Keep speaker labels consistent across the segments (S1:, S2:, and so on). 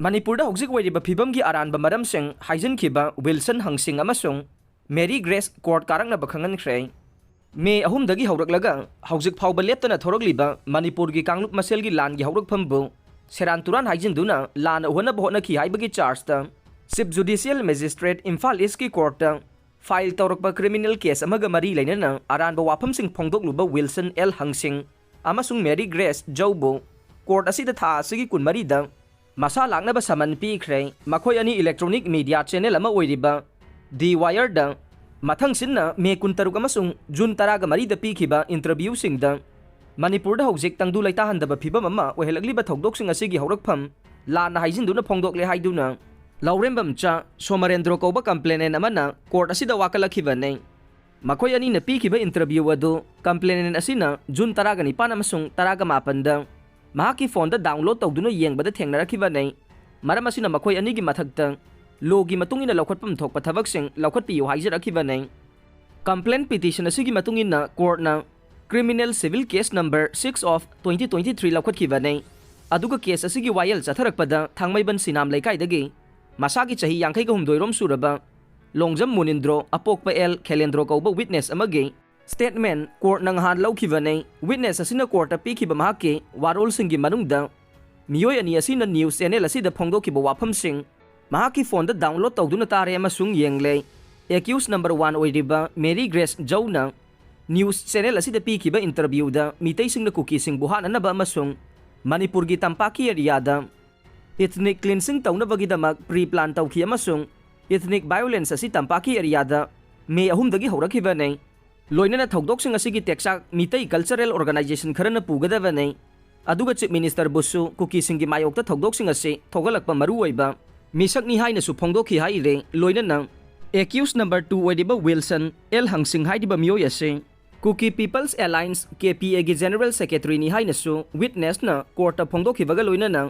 S1: Manipur da Houjik Oiriba Fibamgi Aranba Maramsing Haijinkhiba Willson Hangsin Amasung Mary Grace Court Karangna Bakhangan Khrei May ahumdagi hauраklaga Houjik phauba leptana thorogliba Manipur gi Kanglup Masel gi lan gi haurakphambu Seran Turan Haijinduna lan hona bhona ki haibagi charge ta Sub Judicial Magistrate Imphal East ki court ta file tawrakpa criminal case amaga mari lainana Aranba wafam sing phongdokluba Willson L Hangsin amasung Mary Grace Jaubo court asida tha asigi kunmari da Masa laknaba saman pikhrei makhoi ani electronic media channel ama oiriba The Wire da mathang sinna me kuntaruk amasung June 10 mari da pikhiba interview sing da Manipur da Houjik tangdu laita handaba phibam ama ohelagli ba thokdok sing asigi haurakpham lana haijinduna phongdok le haiduna Laurembam cha Somarendro ko ba complainant amana court asida wakalakhiba nei makhoi ani na pikhiba interview adu complainant asina June 10 ni panamasung 10 da Mahaki phone da download tawduna yengbada thengnarakiba nei maram asina makhoi anigi mathakta logi matungina laukhatpam thokpa thabaksing laukhatpiu haijarakiba nei complaint petition asigi matungina court na criminal civil case number 6 of 2023 laukhatkiba nei aduga case asigi wayal chatharakpada thangmaiban sinam leikaidagi masagi chahi 52 rom suraba longjam munindro apokpa el khelendro kauba witness amagi Statement court nang han laukiba nei witness asina court apikhiba mahake warol singi manungda miyoi ani asina news channel asida phongdokiba wafam sing mahaki phone da download tawduna tare amasung yengle accused number 1 oiriba Mary Grace Jauna news channel asida pikhiba interview da mitay sing na cookie sing buhana na ba amasung Manipur gi tampaki area da ethnic cleansing tawna bagidamak pre-plan tawki amasung ethnic violence asi tampaki area da May ahumdagi haurakhiba nei Loinana thokdoksing asigi teksak mitai cultural organization kharana pugadaba nei aduga chief minister busu kuki singi mayokta thokdoksing ase thogalakpa maru oiba misak ni haina su phongdokhi haire loinana accused number 2 oidiba Willson L Hangsin haidiba miyoi ase Kuki People's Alliance KPA gi general secretary ni haina su witness na court ta phongdokhi baga loinana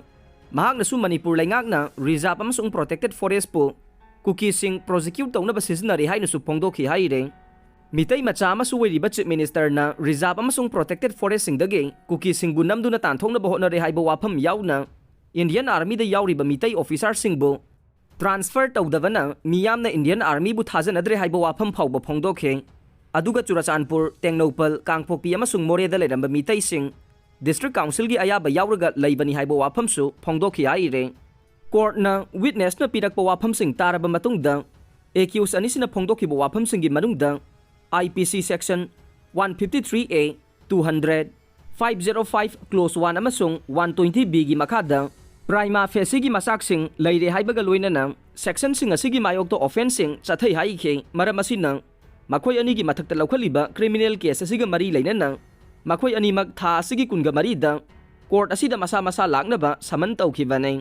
S1: mahak na su Manipur laingak na reserve amasung protected forest po kuki sing prosecute tawna ba seasonary haina su phongdokhi haire Mitay macha amasu oiriba chief minister na reserve amasung protected forest singdagi kuki singbu namduna tanthongna bahona re haiba wafam yauna Indian Army da yauriba mitay officer singbu transfer tawdavana miyamna Indian Army bu thajanadre haiba wafam phawba phongdokhe aduga Churachandpur Tengnopal Kangpokpi amasung More da leramba mitay sing district council gi ayaba yauraga leibani haiba wafam su phongdokhi aire court na witness na pirakpa wafam sing taraba matungda accused anisina phongdokhiba wafam singi manungda IPC section 153A 200 505 clause 1 amasung 120B gi makada prima facie gi masaksing leire haibaga loinana section sing asigi mayokto offensing chathai haikhe maram asina makhoi ani gi mathakta laukhaliba criminal case asiga mari leinana makhoi ani mak tha asigi kunga mari da court asida masa laknaba saman tawkhiba nei